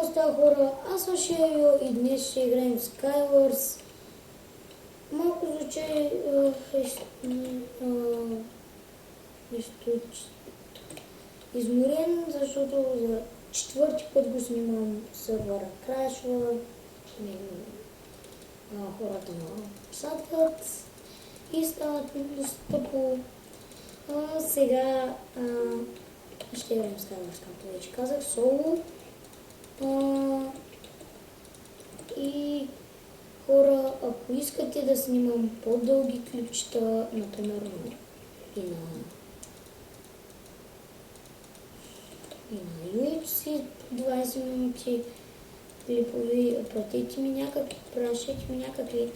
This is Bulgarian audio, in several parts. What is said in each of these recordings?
какво става, хора? Аз съм Шейо и днес ще играем в Skywars. Малко звучи изморен, защото за четвърти път го снимам, сървъра крашва, хората ме сатват и стават доста тъпо. Сега ще играем с Skywars, както вече казах, соло. И хора, ако искате да снимам по-дълги клипчета, например и на UFC 20 минути клипови, пратете ми някакви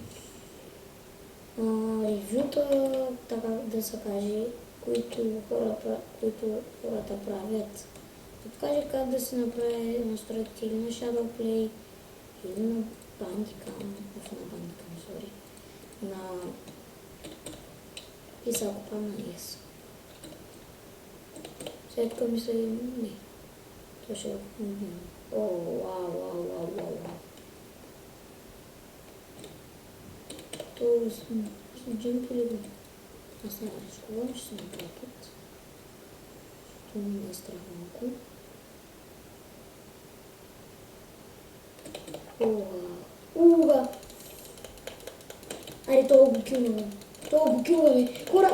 ревюта, така да се каже, които хората правят. Да покажа как да се направи настройки или на Shadowplay, или на Bandicam, на Исакопа на ES. След като мисля, не. То ще вау. То с джимп или го? Аз не рискувам, ще се направя път. То ми е страх малко. Уга! Айде, това го килваме. Хора.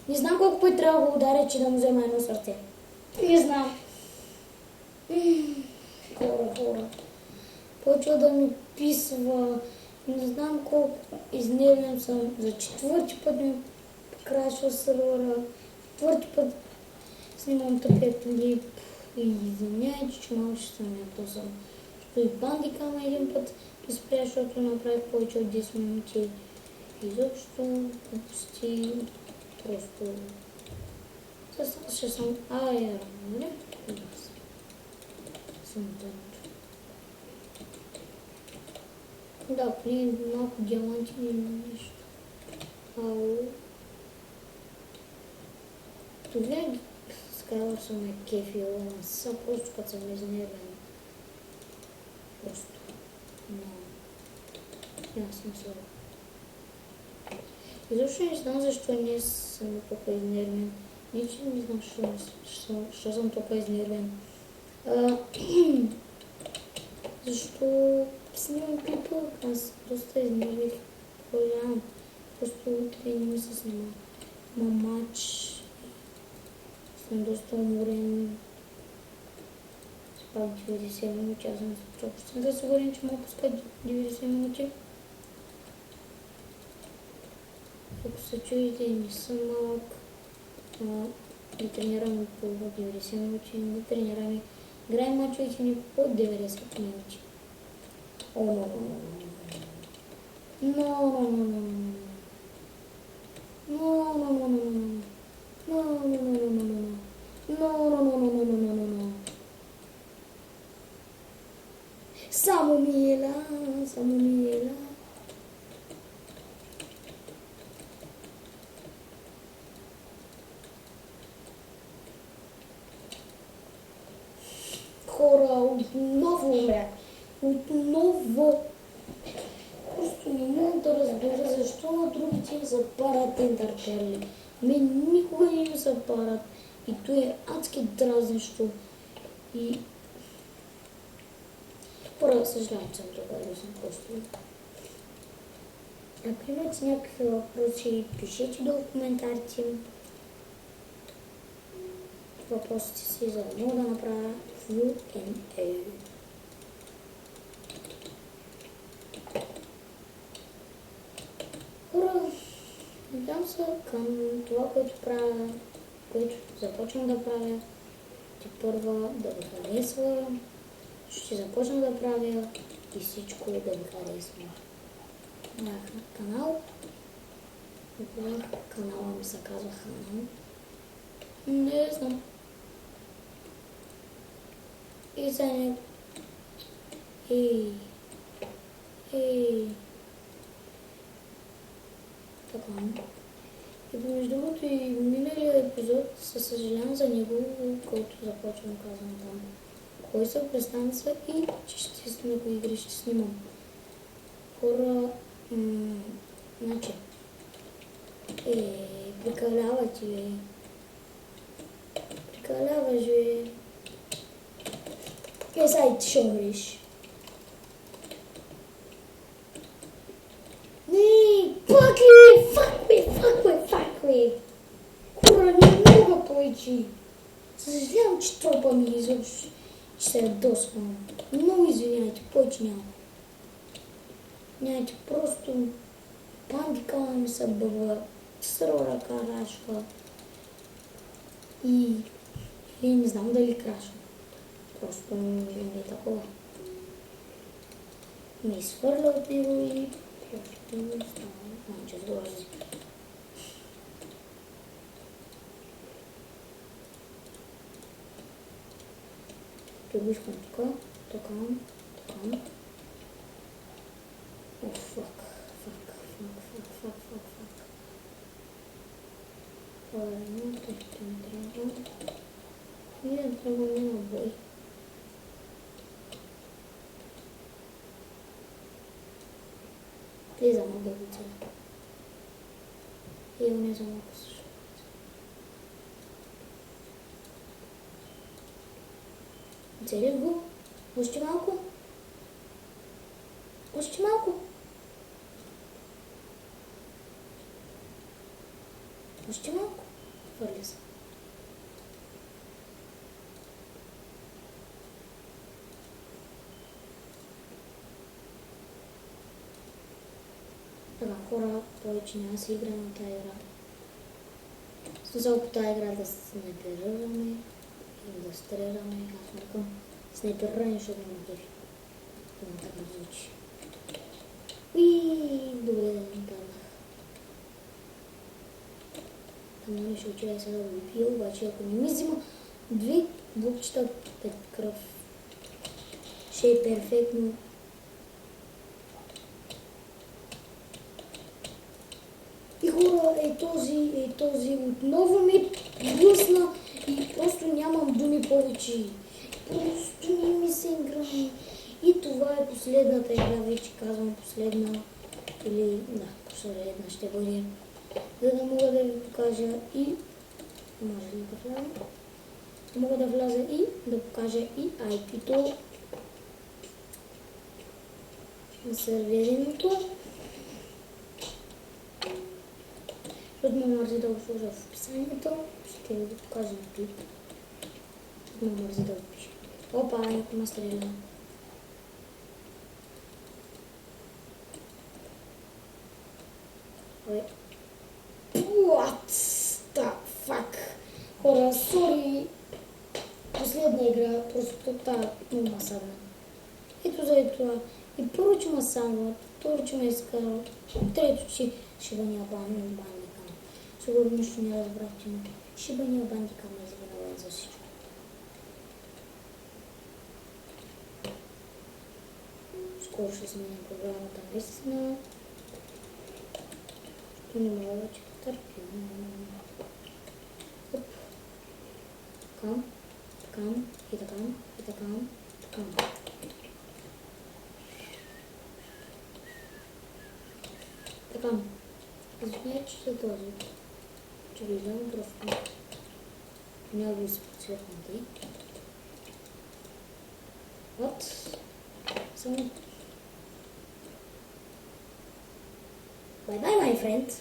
Не знам колко път трябва да го ударя, че да му взема едно сърце. Не знам. Хора. Почва да ми писва. Не знам колко изнервен съм. За четвърти път ми крашва сървъра. Четвърти път снимам тъпия клип. И извиняйте, че малко ще съм ятосъм. И Bandicam един път изпря, защото направих повече от 10 минути. Изобщо глупости. Просто... Ще съм аер, нали? Съм тънто. Да, поне малко диаманти или нещо. Това Skywars съм е кефил, аз съм просто като съм изнервен. Просто. Но... Аз съм слабо. Изобщо не знам защо днес съм толкова изнервен. Не, че не знам защо съм толкова изнервен. Защо снимам клипа, аз доста изнервих. Продължавам. Просто утре не ми се снима. Матч. Съм доста уморен. Спах 90 минути, аз съм 100% сигурен, че мога пускат 90 минути. Ако се чуете, не съм малък, не тренирам по 90 минути, не тренираме. Играем мачовете ни по 90 минути. Само мила. Хора, отново умрях. Просто не мога да разбера защо на другите им запарат ендърперли. Мен никога не ми запарат. И то е адски дразнещо. И... Хора, съжалявам, че съм добре, съм просто. Ако имате някакви въпроси, пишете долу в коментарите. Въпросите си, за да мога да направя Q&A. Хора, надявам се към това, което започвам да правя, тепърва да ви харесва, ще започна да правя и всичко да ви харесва. Моя канал, канала ми се казва Ханал. Не знам. И за не... Така. И помежду другото и миналия епизод, със съжалявам за него, който започвам казвам там. Кой са престанца и че ще сме кои игри ще снимам. Хора, значи, прикаляваш, бе. Прикаляваш, бе. Сега и ти ще умреш. Не, пак ли? Фак ли? Хора, не мога повече. Съжалявам, че тропа ми изобщо, че се ядосвам. Много извинявайте, повече няма. Нямате, просто пандикала ми се бъва, срора карашка и не знам дали краша. Просто не е такова. Ме изхвърля от него и просто не става. Манче сгрози. Прибушкам тук, така. О, фак. Ладно, той ще ми трябва. И да трябва на бой. Влизам на бебица. И не за малко също. Цели го? Още малко? Още малко? Още малко? Хвърля се. Така, хора, повече няма се игра на тази игра. Смисъл по тази игра да снайперираме и да стреляме. Аз мъркам снайпериране, защото не ме кефи. Това така звучи. Добре да не казах. Нали ще учила сега да го пия, обаче ако не ми взима 2 блокчета пет кръв, ще е перфектно. И хора, този отново ми блъсна и просто нямам думи повече. Просто не ми се играе. И това е последната игра, вече казвам последна. Или, да, последна ще бъде. За да мога да ви покажа и... Може ли да вляза? Мога да вляза и да покажа и IP-то на сервереното. Защото ме мързи да го сложа в описанието. Ще ви го покажа на клип. Защото ме мързи да го пиша. Опа, някой ме стреля. What the fuck? Хора, сори. Последна игра, просто тази много масадна. Ето за това. И първо, че ме самва, второ, че ме изкарал, трето, че шибания бандика. Сигурно нищо не разбрахте, но шибания бандика ме завинава за всичко. Скоро ще сменя програмата наистина. Не мога вече да търпим. Такам, и такам. Такам. Извиня, че се този. Че виждам просто. Няма да се подсветнати. Вот. Само. Bye-bye, my friend.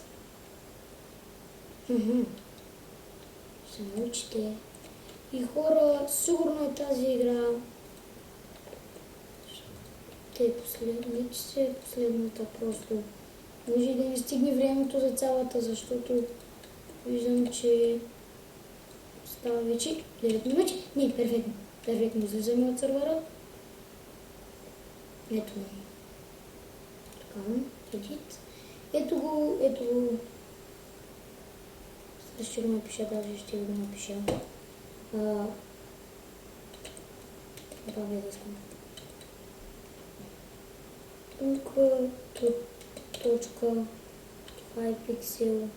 Ще научите. И хора, сигурно е тази игра. Те е последна, че се е последната просто. Може да ми стигне времето за цялата, защото виждам, че става вече 9 минути. Не, перфектно. Перфектно излизаме от сървъра. Ето. Така, едит. Ето го. Ще го напиша, даже ще го напиша. Това да искам. Тук, точка, 5 пиксел,